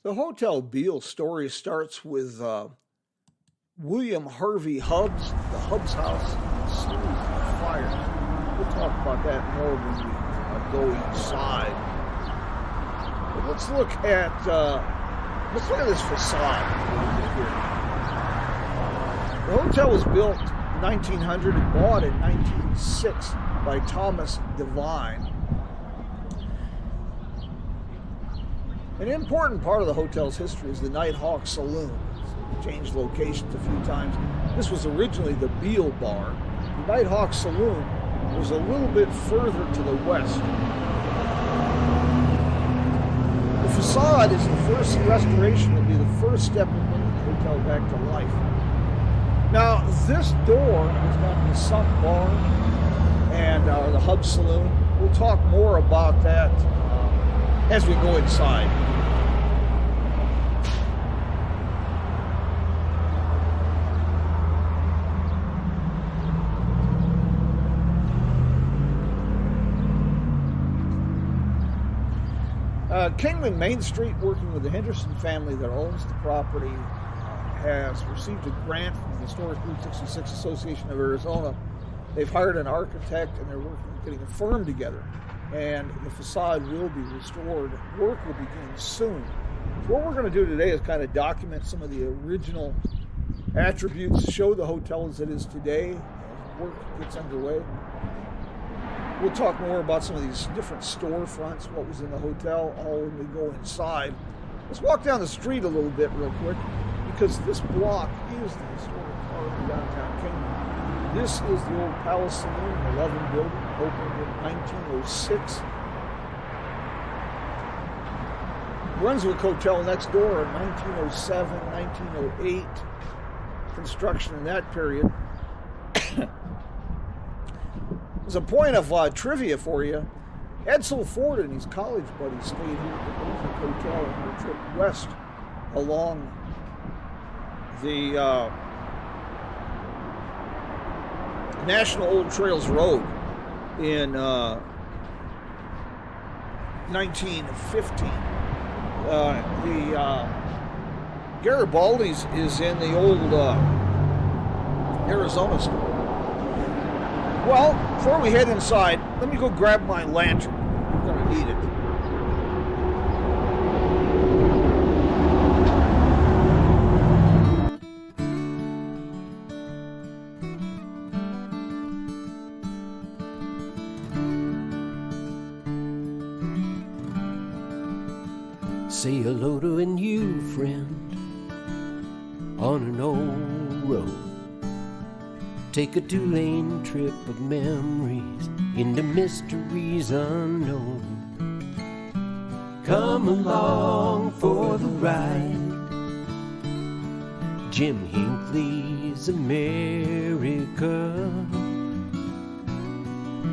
The Hotel Beale story starts with William Harvey Hubbs, the Hubbs house, a series of fires. We'll talk about that more when we go inside. But let's look at this facade. The hotel was built in 1900 and bought in 1906 by Thomas Devine. An important part of the hotel's history is the Nighthawk Saloon. It's changed locations a few times. This was originally the Beale Bar. The Nighthawk Saloon was a little bit further to the west. The facade is the first restoration. Will be the first step in bringing the hotel back to life. Now, this door is down the Sump Bar and the Hub Saloon. We'll talk more about that as we go inside. Kingman Main Street, working with the Henderson family that owns the property, has received a grant from the Historic Route 66 Association of Arizona. They've hired an architect and they're working on getting a firm together. And the facade will be restored. Work will begin soon. So what we're going to do today is kind of document some of the original attributes, show the hotel as it is today as work gets underway. We'll talk more about some of these different storefronts, what was in the hotel, all when we go inside. Let's walk down the street a little bit real quick, because this block is the historic part of downtown Kingman. This is the old Palace Saloon, 11 building, opened in 1906. Brunswick Hotel next door in 1907, 1908. Construction in that period. As a point of trivia for you, Edsel Ford and his college buddies stayed here at the Brunswick Hotel on their trip west along the National Old Trails Road in 1915. The Garibaldi's is in the old Arizona store. Well, before we head inside, let me go grab my lantern. We're going to need it. Say hello to a new friend on an old road. Take a two-lane trip of memories into mysteries unknown. Come along for the ride. Jim Hinckley's America.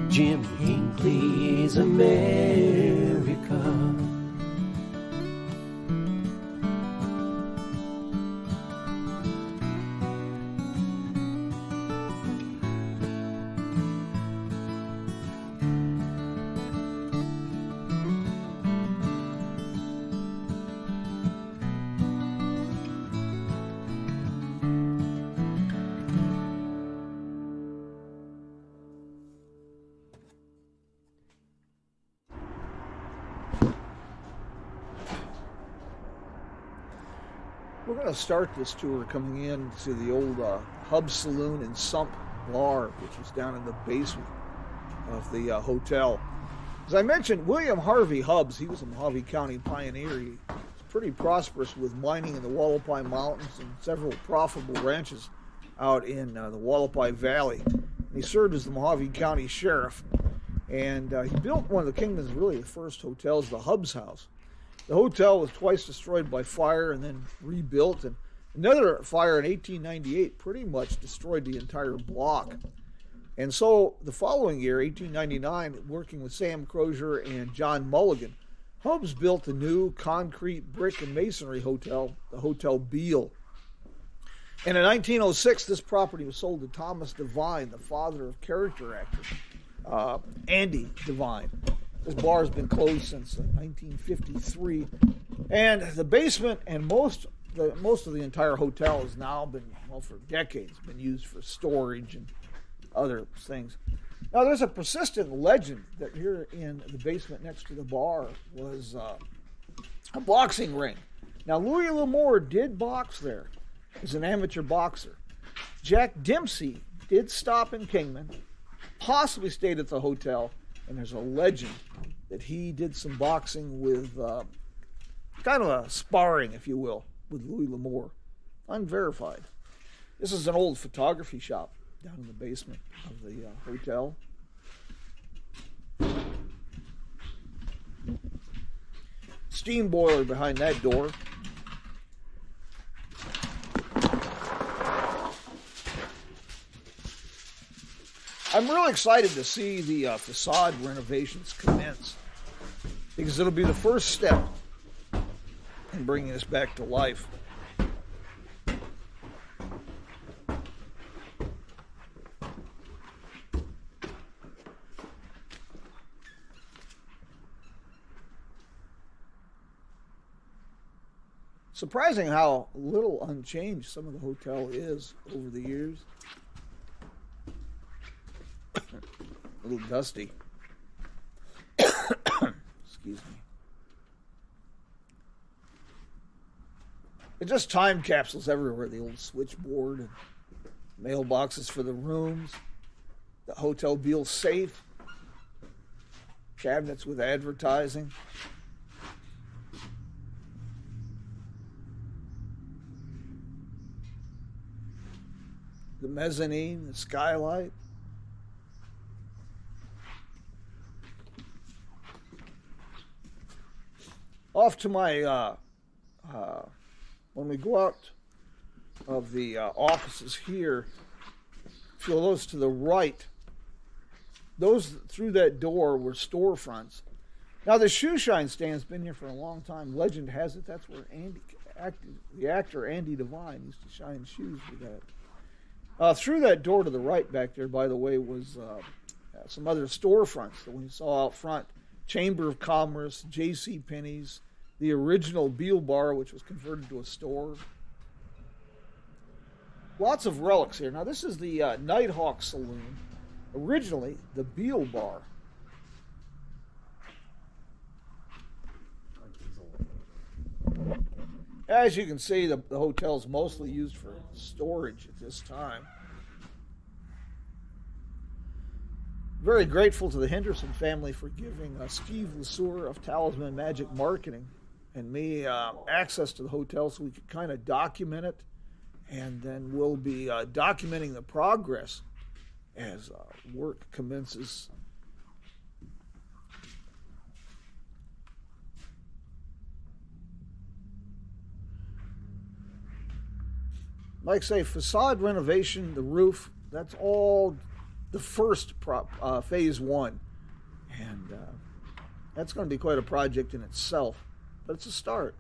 Jim Hinckley's America. We're going to start this tour coming in to the old Hub Saloon and Sump Bar, which was down in the basement of the hotel. As I mentioned, William Harvey Hubbs, he was a Mojave County pioneer. He was pretty prosperous with mining in the Wallapai Mountains and several profitable ranches out in the Wallapai Valley. He served as the Mojave County Sheriff, and he built one of the Kingman's really the first hotels, the Hubbs House. The hotel was twice destroyed by fire and then rebuilt, and another fire in 1898 pretty much destroyed the entire block. And so the following year, 1899, working with Sam Crozier and John Mulligan, Hubbs built a new concrete, brick, and masonry hotel, the Hotel Beale. And in 1906, this property was sold to Thomas Devine, the father of character actor Andy Devine. This bar has been closed since 1953. And the basement and most of the entire hotel has now been, well, for decades, been used for storage and other things. Now, there's a persistent legend that here in the basement next to the bar was a boxing ring. Now, Louis L'Amour did box there as an amateur boxer. Jack Dempsey did stop in Kingman, possibly stayed at the hotel, and there's a legend that he did some boxing with kind of a sparring, if you will, with Louis L'Amour. Unverified. This is an old photography shop down in the basement of the hotel. Steam boiler behind that door. I'm really excited to see the facade renovations commence, because it'll be the first step in bringing this back to life. Surprising how little unchanged some of the hotel is over the years. A little dusty. Excuse me. It's just time capsules everywhere. The old switchboard and mailboxes for the rooms, the Hotel Beale safe, cabinets with advertising. The mezzanine, the skylight. Off to my, when we go out of the offices here, feel those to the right, those through that door were storefronts. Now the shoe shine stand's been here for a long time. Legend has it that's where the actor Andy Devine used to shine shoes with that. Through that door to the right back there, by the way, was some other storefronts that we saw out front. Chamber of Commerce, J.C. Penney's, the original Beale bar, which was converted to a store. Lots of relics here. Now, this is the Nighthawk Saloon, originally the Beale bar. As you can see, the hotel is mostly used for storage at this time. Very grateful to the Henderson family for giving Steve Lesueur of Talisman Magic Marketing and me access to the hotel so we could kind of document it, and then we'll be documenting the progress as work commences. Like I say, facade renovation, the roof, that's all the first phase one. And that's going to be quite a project in itself, but it's a start.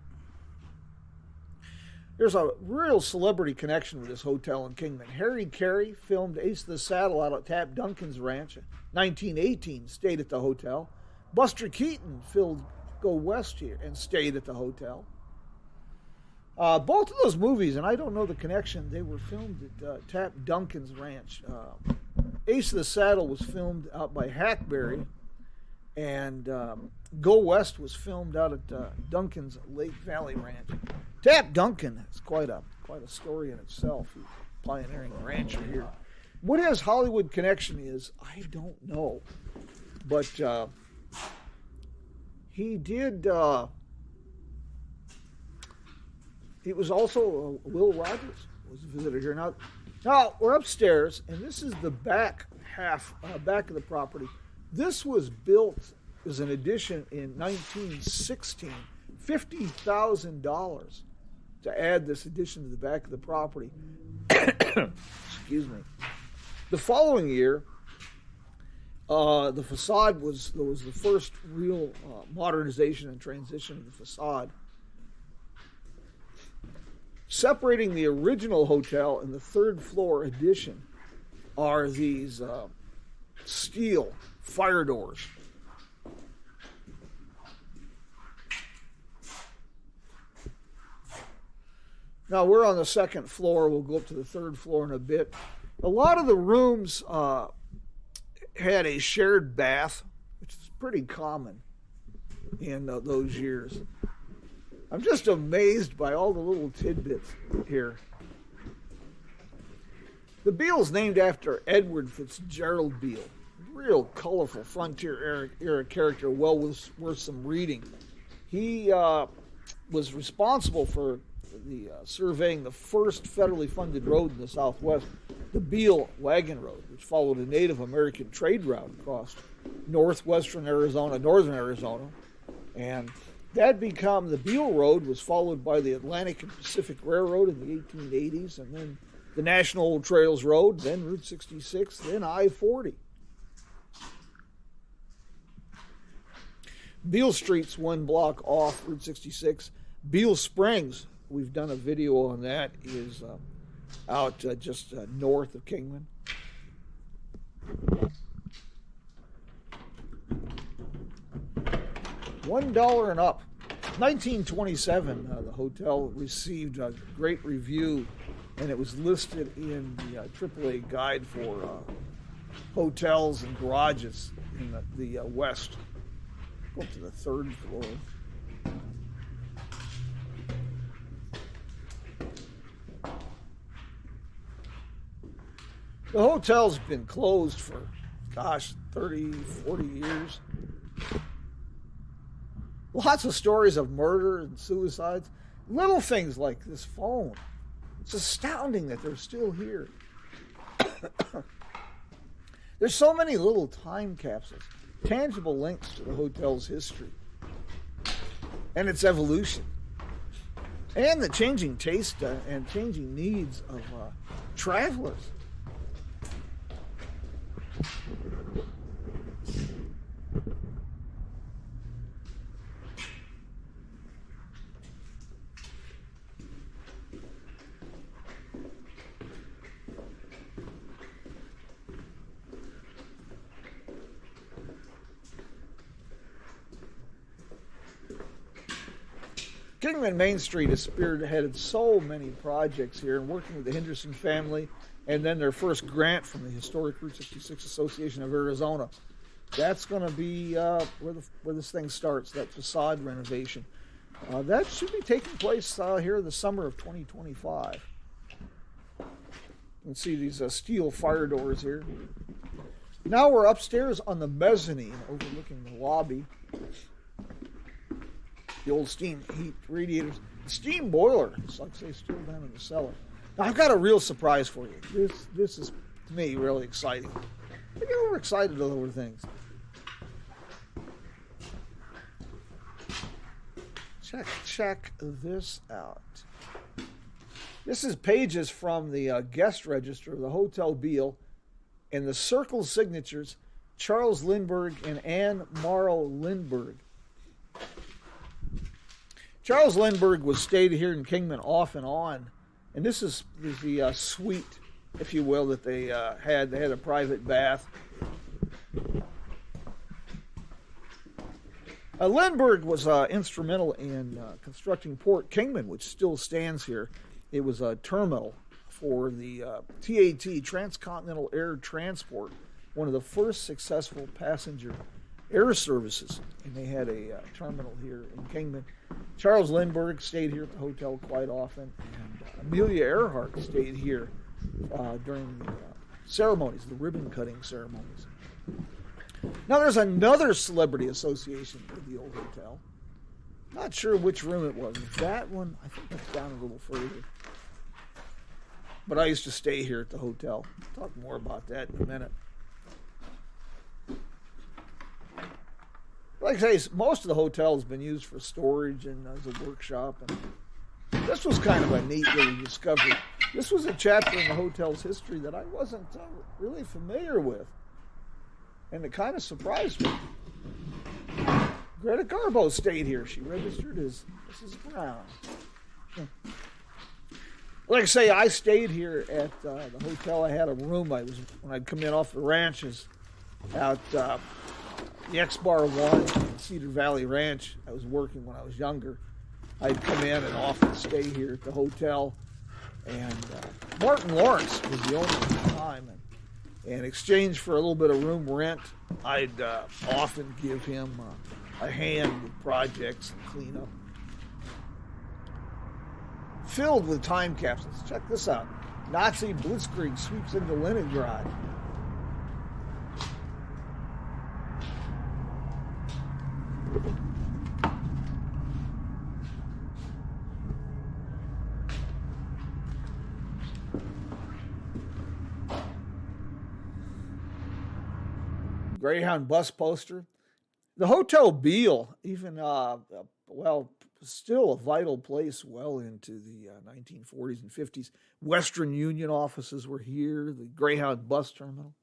There's a real celebrity connection with this hotel in Kingman. Harry Carey filmed Ace of the Saddle out at Tap Duncan's ranch in 1918, stayed at the hotel. Buster Keaton filmed Go West here and stayed at the hotel. Both of those movies, and I don't know the connection, they were filmed at Tap Duncan's ranch. Ace of the Saddle was filmed out by Hackberry, and Go West was filmed out at Duncan's Lake Valley Ranch. Tap Duncan is quite a story in itself. He's a pioneering rancher here. What his Hollywood connection is, I don't know. But he did... He was also Will Rogers was a visitor here. Now we're upstairs, and this is the back of the property. This was built as an addition in 1916, $50,000 to add this addition to the back of the property. Excuse me. The following year, the facade was the first real modernization and transition of the facade. Separating the original hotel and the third floor addition are these steel fire doors. Now, we're on the second floor. We'll go up to the third floor in a bit. A lot of the rooms had a shared bath, which is pretty common in those years. I'm just amazed by all the little tidbits here. The Beale's named after Edward Fitzgerald Beale. Real colorful frontier era character, well worth some reading. He was responsible for surveying the first federally funded road in the Southwest, the Beale Wagon Road, which followed a Native American trade route across northern Arizona, and that became the Beale Road was followed by the Atlantic and Pacific Railroad in the 1880s, and then the National Old Trails Road, then Route 66, then I-40. Beale Street's one block off Route 66. Beale Springs, we've done a video on that, is out just north of Kingman. $1 and up. 1927, the hotel received a great review, and it was listed in the AAA guide for hotels and garages in the West. Go up to the third floor. The hotel's been closed for, 30, 40 years. Lots of stories of murder and suicides. Little things like this phone. It's astounding that they're still here. There's so many little time capsules, tangible links to the hotel's history and its evolution, and the changing taste and changing needs of travelers. Kingman Main Street has spearheaded so many projects here, and working with the Henderson family, and then their first grant from the historic Route 66 Association of Arizona. That's going to be where this thing starts, that facade renovation. That should be taking place here in the summer of 2025. You can see these steel fire doors here. Now we're upstairs on the mezzanine overlooking the lobby. The old steam heat radiators. The steam boiler is, like I say, still down in the cellar. Now, I've got a real surprise for you. This is, to me, really exciting. I get overexcited over things. Check this out. This is pages from the guest register of the Hotel Beale, and the circle signatures, Charles Lindbergh and Anne Morrow Lindbergh. Charles Lindbergh was stayed here in Kingman off and on, and this is the suite, if you will, that they had. They had a private bath. Lindbergh was instrumental in constructing Port Kingman, which still stands here. It was a terminal for the TAT, Transcontinental Air Transport, one of the first successful passenger air services, and they had a terminal here in Kingman. Charles Lindbergh stayed here at the hotel quite often, and Amelia Earhart stayed here during the ceremonies, the ribbon cutting ceremonies. Now there's another celebrity association with the old hotel. Not sure which room it was. That one, I think that's down a little further. But I used to stay here at the hotel. I'll talk more about that in a minute. Like I say, most of the hotel has been used for storage and as a workshop. And this was kind of a neat little discovery. This was a chapter in the hotel's history that I wasn't really familiar with. And it kind of surprised me. Greta Garbo stayed here. She registered as Mrs. Brown. Like I say, I stayed here at the hotel. I had a room. When I'd come in off the ranches out the X-Bar 1 in Cedar Valley Ranch. I was working when I was younger. I'd come in and often stay here at the hotel. And Martin Lawrence was the owner at the time. And in exchange for a little bit of room rent, I'd often give him a hand with projects and cleanup. Filled with time capsules. Check this out. Nazi blitzkrieg sweeps into Leningrad. Greyhound bus poster. The Hotel Beale, even, still a vital place well into the 1940s and 50s. Western Union offices were here, the Greyhound bus terminal.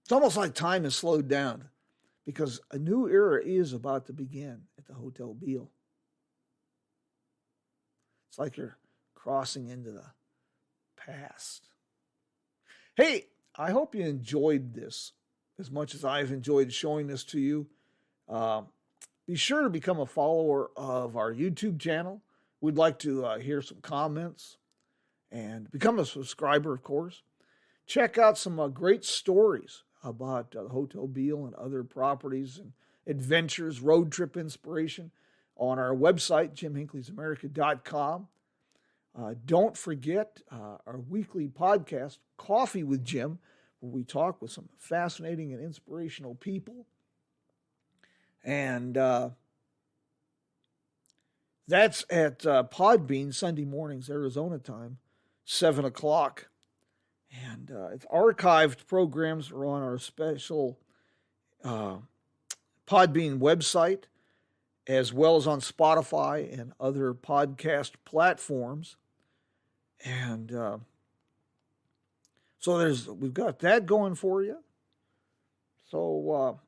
It's almost like time has slowed down because a new era is about to begin at the Hotel Beale. It's like you're crossing into the past. Hey, I hope you enjoyed this as much as I've enjoyed showing this to you. Be sure to become a follower of our YouTube channel. We'd like to hear some comments and become a subscriber, of course. Check out some great stories about the Hotel Beale and other properties and adventures, road trip inspiration on our website, JimHinckley'sAmerica.com. Don't forget our weekly podcast, Coffee with Jim, where we talk with some fascinating and inspirational people. And that's at Podbean, Sunday mornings, Arizona time, 7 o'clock. And it's archived programs are on our special Podbean website, as well as on Spotify and other podcast platforms. And so we've got that going for you. So,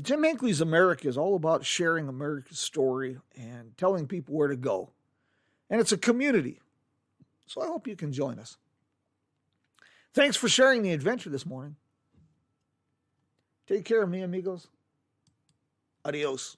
Jim Hinckley's America is all about sharing America's story and telling people where to go. And it's a community. So I hope you can join us. Thanks for sharing the adventure this morning. Take care of me, amigos. Adios.